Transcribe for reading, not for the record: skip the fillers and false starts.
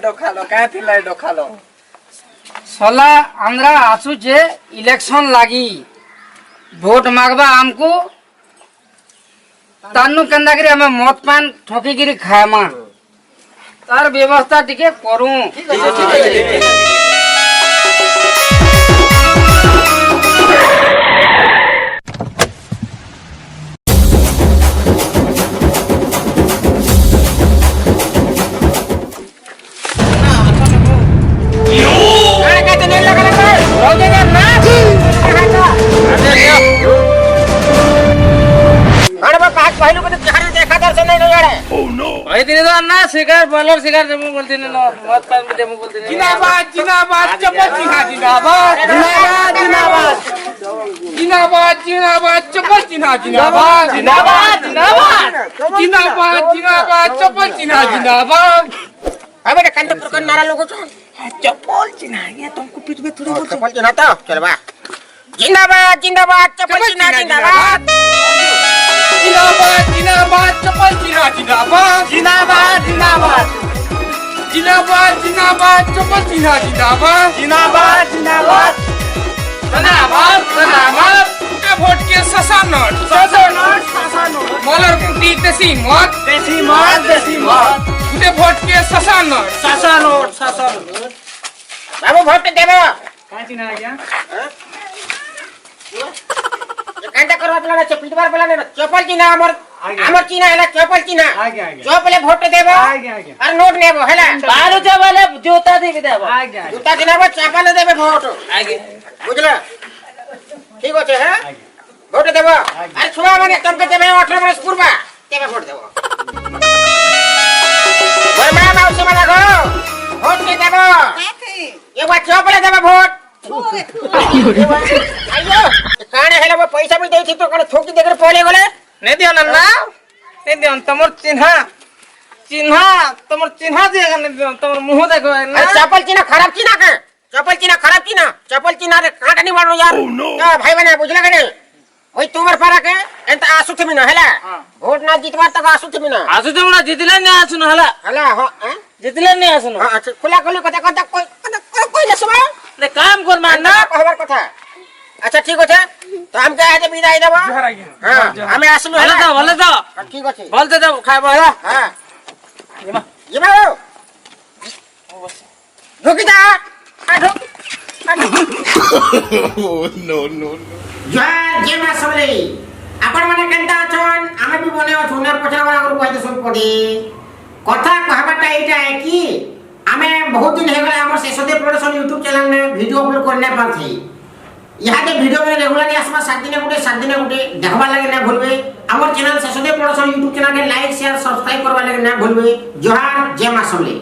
डखालो काय थिला डखालो सला आंध्रा आसुचे इलेक्शन लागी भोट मागबा हमको तानु केंदा करी हमें मत पान ठोकी गिरी खायमा तार व्यवस्था टिके करू ठीक है पहलू को जहां देखा दर्शन नहीं यार भाई दिन तो अन्ना सिगार बॉलर सिगार देमु बोलते ने मत पान देमु बोलते ने जिंदाबाद जिंदाबाद चप्पल चिन्हा जिंदाबाद जिंदाबाद जिंदाबाद जिंदाबाद चप्पल चिन्हा जिंदाबाद जिंदाबाद जिंदाबाद जिंदाबाद जिंदाबाद चप्पल चिन्हा जिंदाबाद अबे कंडक्टर का नारा लोगों चप्पल चिन्हा ये तुमको पीठ में थोड़ी बहुत चप्पल चिन्हा तो चल बा जिंदाबाद जिंदाबाद चप्पल चिन्हा जिंदाबाद जिंदाबाद जिंदाबाद चप्पल चिन्हा जिंदाबाद जिंदाबाद जिंदाबाद जिंदाबाद जिंदाबाद चप्पल चिन्हा जिंदाबाद जिंदाबाद जिंदाबाद धन्यवाद धन्यवाद का वोट के ससानोट मलर कुटी देसी मत उते वोट के ससानोट बाबू वोट देबो का चिन्हा आ गया कांटा करवा पला पिटवार पला चप्पल चिन्हा हमर चिन्हा हैला चप्पल चिन्हा जो पहले वोट देबो और नोट नेबो हैला बारू जो वाले जूता देबे देबो जूता दिनाबो चप्पल देबे वोट बुझला ठीक होचे है वोट देबो अरे छुआ माने तुमके देबे 18 वर्ष पूर्वा देबे वोट देबो ओए मां मौसी माने गो वोट के देबो ये बात चप्पल देबे वोट आयो काने हेला वो पैसा भी देई थी तो काने थोकी देकर पले गले ने दियो नन्ना ने दियो तमर चिन्हा तमर चिन्हा देगा ने दियो तमर मुंह देखो चप्पल चिन्हा खराब चिन्हा के चप्पल चिन्हा रे काटा नहीं मारो यार भाई बने बुझला के नहीं ओई तुमर पारा के एंत आसु थमी न हेला वोट ना जीतबार तक आसु थमी न आसु थमना जीतले ने आसु न हेला हां जीतले ने आसु न हां खुला खुली कथा कोई न सुबा ले काम कर मानना कहबार कथा अच्छा ठीक होছে तो हम क्या है विदाई देबो हां हमें आसलु है बोले तो ठीक होছে बोलते दो खाबो है हां ये बा ढोकी जा ढोक नो जय मा सबले आपण माने केनता अछन हमें भी बोले सुनर पछरा वाला को कहते सुन पड़ी कथा कहबाटा एटा है कि हमें बहुत दिन हे गला हमर सेसोदे प्रोडक्शन YouTube चैनल में वीडियो अपलोड करने पाथी यहाँ के वीडियो में रेगुलरली आसमा 7 दिन गुटे देखबा लगे ना भूलबे हमर चैनल सेसोदे प्रोडक्शन YouTube चैनल के लाइक शेयर सब्सक्राइब करबा लगे ना भूलबे जोहार जय मा सबले।